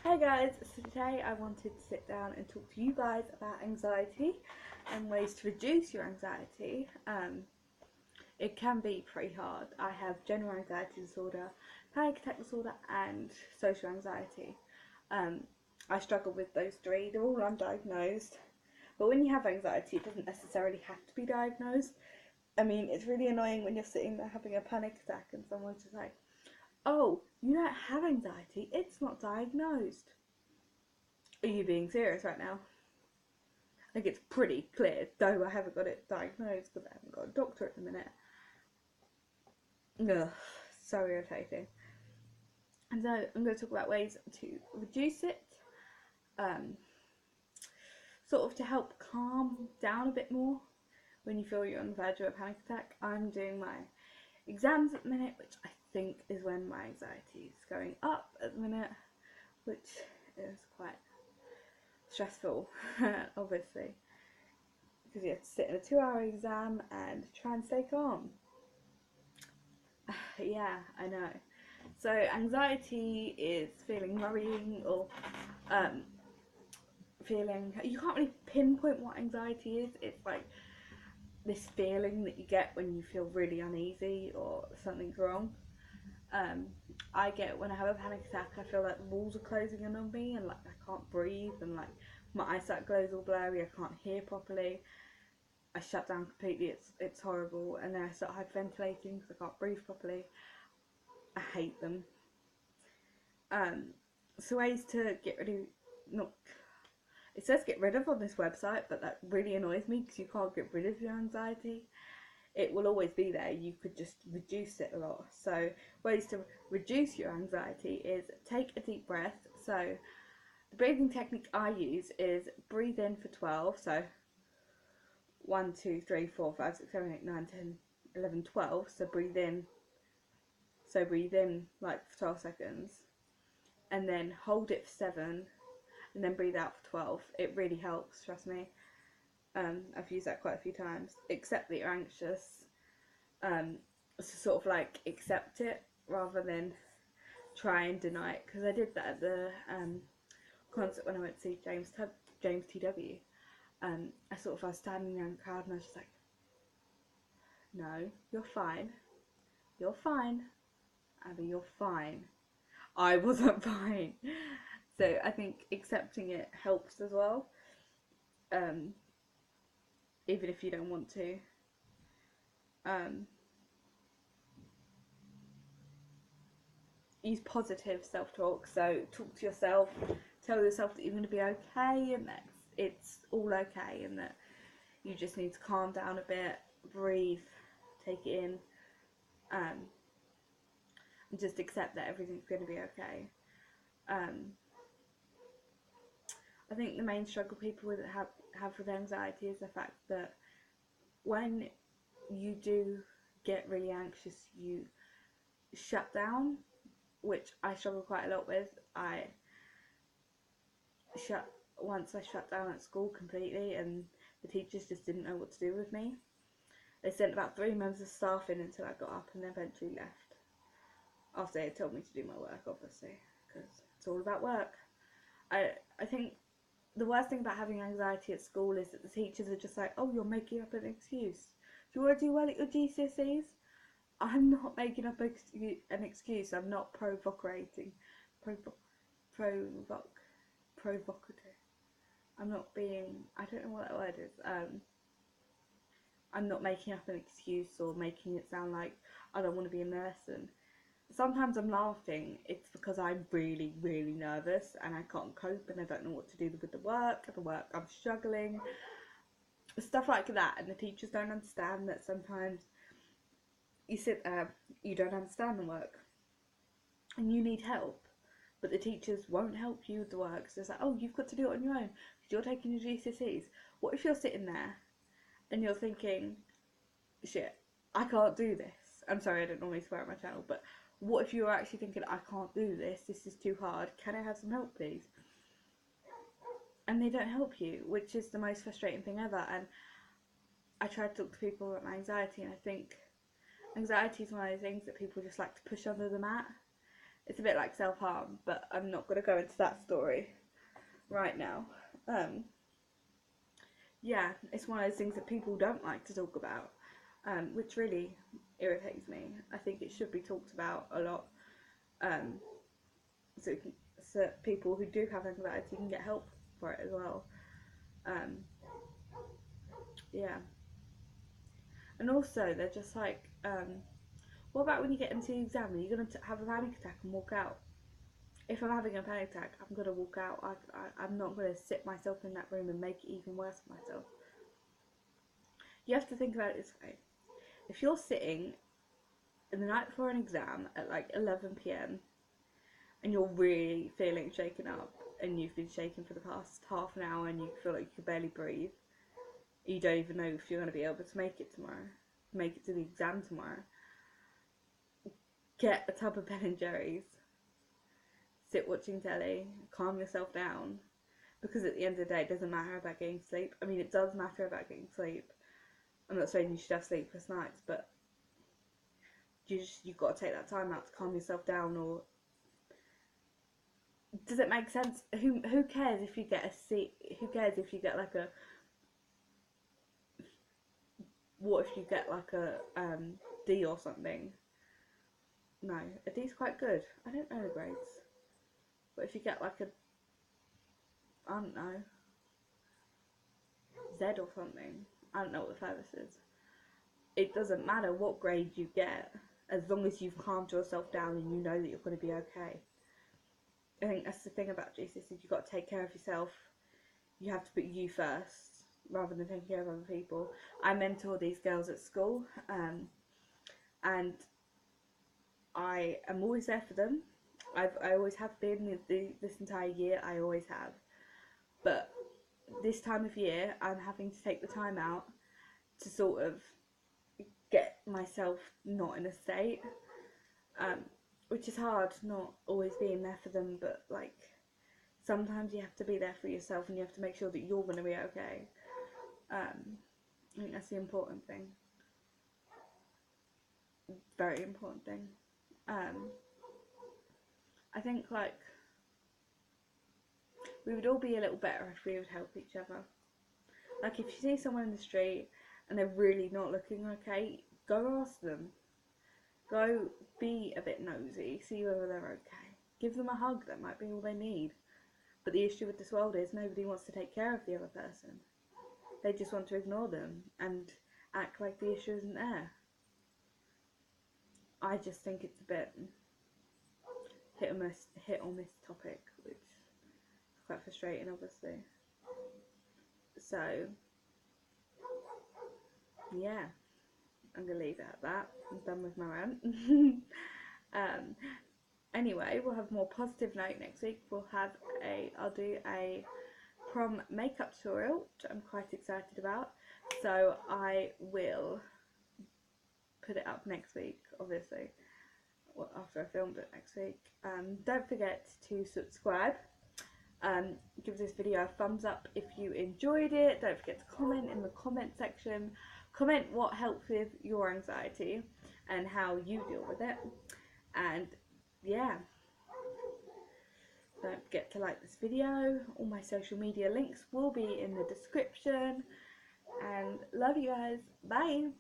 Hey guys, so today I wanted to sit down and talk to you guys about anxiety and ways to reduce your anxiety. It can be pretty hard. I have general anxiety disorder, panic attack disorder, and social anxiety. Um, I struggle with those three. They're all undiagnosed, but when you have anxiety, it doesn't necessarily have to be diagnosed. I mean, it's really annoying when you're sitting there having a panic attack and someone's just like, "Oh, you don't have anxiety. It's not diagnosed." Are you being serious right now? I think it's pretty clear, though I haven't got it diagnosed because I haven't got a doctor at the minute. Ugh, so irritating. And so I'm going to talk about ways to reduce it, um, sort of to help calm down a bit more when you feel you're on the verge of a panic attack. I'm doing my exams at the minute, which I think is when my anxiety is going up at the minute, which is quite stressful, obviously, because you have to sit in a 2-hour exam and try and stay calm. Yeah, I know. So anxiety is feeling worrying or um, feeling. You can't really pinpoint what anxiety is. It's like this feeling that you get when you feel really uneasy or something's wrong. Um, I get when I have a panic attack. I feel like the walls are closing in on me and like I can't breathe and like my eyesight goes all blurry. I can't hear properly. I shut down completely. It's horrible. And then I start hyperventilating because I can't breathe properly. I hate them. Um, so ways to get rid of, not, it says get rid of on this website, but that really annoys me because you can't get rid of your anxiety. It will always be there. You could just reduce it a lot. So ways to reduce your anxiety is take a deep breath. So the breathing technique I use is breathe in for 12. So 1, 2, 3, 4, 5, 6, 7, 8, 9, 10, 11, 12. So breathe in. So breathe in like for 12 seconds. And then hold it for 7 and then breathe out for 12. It really helps, trust me. I've used that quite a few times. Accept that you're anxious. So sort of like accept it rather than try and deny it. Because I did that at the concert when I went to see James T.W. I sort of was standing there in the crowd and I was just like, no, you're fine. You're fine. Abby, you're fine. I wasn't fine. So I think accepting it helps as well. Um, Even if you don't want to. Um, Use positive self-talk. So talk to yourself, tell yourself that you're going to be okay and that it's all okay and that you just need to calm down a bit, breathe, take it in, um, and just accept that everything's going to be okay. Um, I think the main struggle people have with anxiety is the fact that when you do get really anxious, you shut down, which I struggle quite a lot with. Shut Once I shut down at school completely, and the teachers just didn't know what to do with me. They sent about 3 members of staff in until I got up, and eventually left after they had told me to do my work, obviously, because it's all about work. I think the worst thing about having anxiety at school is that the teachers are just like, oh, you're making up an excuse. Do you want to do well at your GCSEs? I'm not making up an excuse. I'm not provocating. Provocative. I'm not being. I don't know what that word is. I'm not making up an excuse or making it sound like I don't want to be in medicine. Sometimes I'm laughing. It's because I'm really, really nervous and I can't cope and I don't know what to do with the work. At the work, I'm struggling. Stuff like that, and the teachers don't understand that sometimes you sit there, you don't understand the work, and you need help, but the teachers won't help you with the work. So it's like, oh, you've got to do it on your own because you're taking your GCSEs. What if you're sitting there and you're thinking, shit, I can't do this? I'm sorry, I don't normally swear on my channel, but what if you're actually thinking, I can't do this, this is too hard, can I have some help please? And they don't help you, which is the most frustrating thing ever. And I try to talk to people about my anxiety, and I think anxiety is one of those things that people just like to push under the mat. It's a bit like self-harm, but I'm not going to go into that story right now. Yeah, it's one of those things that people don't like to talk about, which really irritates me. I think it should be talked about a lot, um, so, so people who do have anxiety can get help for it as well. Um, yeah, and also they're just like, what about when you get into the exam? Are you going to have a panic attack and walk out? If I'm having a panic attack, I'm going to walk out. I'm not going to sit myself in that room and make it even worse for myself. You have to think about it this way. If you're sitting in the night before an exam at like 11 p.m. and you're really feeling shaken up and you've been shaking for the past half an hour and you feel like you can barely breathe, you don't even know if you're going to be able to make it tomorrow, make it to the exam tomorrow, get a tub of Ben and Jerry's, sit watching telly, calm yourself down, because at the end of the day it doesn't matter about getting sleep. I mean, it does matter about getting sleep. I'm not saying you should have sleepless nights, but you've got to take that time out to calm yourself down. Or does it make sense? Who cares if you get a C? Who cares if you get like a, what if you get like a D or something? No, a D's quite good. I don't know the grades, but if you get like a, I don't know, Z or something, I don't know what the furthest is. It doesn't matter what grade you get, as long as you've calmed yourself down and you know that you're going to be okay. I think that's the thing about GCSEs, you've got to take care of yourself. You have to put you first, rather than taking care of other people. I mentor these girls at school, and I am always there for them. I always have been this entire year, I always have. But this time of year, I'm having to take the time out to sort of get myself not in a state, which is hard, not always being there for them, but like sometimes you have to be there for yourself and you have to make sure that you're going to be okay. I think that's the important thing, very important thing. I think like we would all be a little better if we would help each other. Like if you see someone in the street and they're really not looking okay, go ask them. Go be a bit nosy, see whether they're okay. Give them a hug, that might be all they need. But the issue with this world is nobody wants to take care of the other person. They just want to ignore them and act like the issue isn't there. I just think it's a bit hit or miss topic, which is quite frustrating, obviously. So, yeah, I'm going to leave it at that. I'm done with my rant. Anyway, we'll have a more positive note next week. I'll do a prom makeup tutorial, which I'm quite excited about. So I will put it up next week, obviously, after I filmed it next week. Don't forget to subscribe. Give this video a thumbs up if you enjoyed it. Don't forget to comment in the comment section. Comment what helps with your anxiety and how you deal with it. And yeah, don't forget to like this video. All my social media links will be in the description. And love you guys. Bye.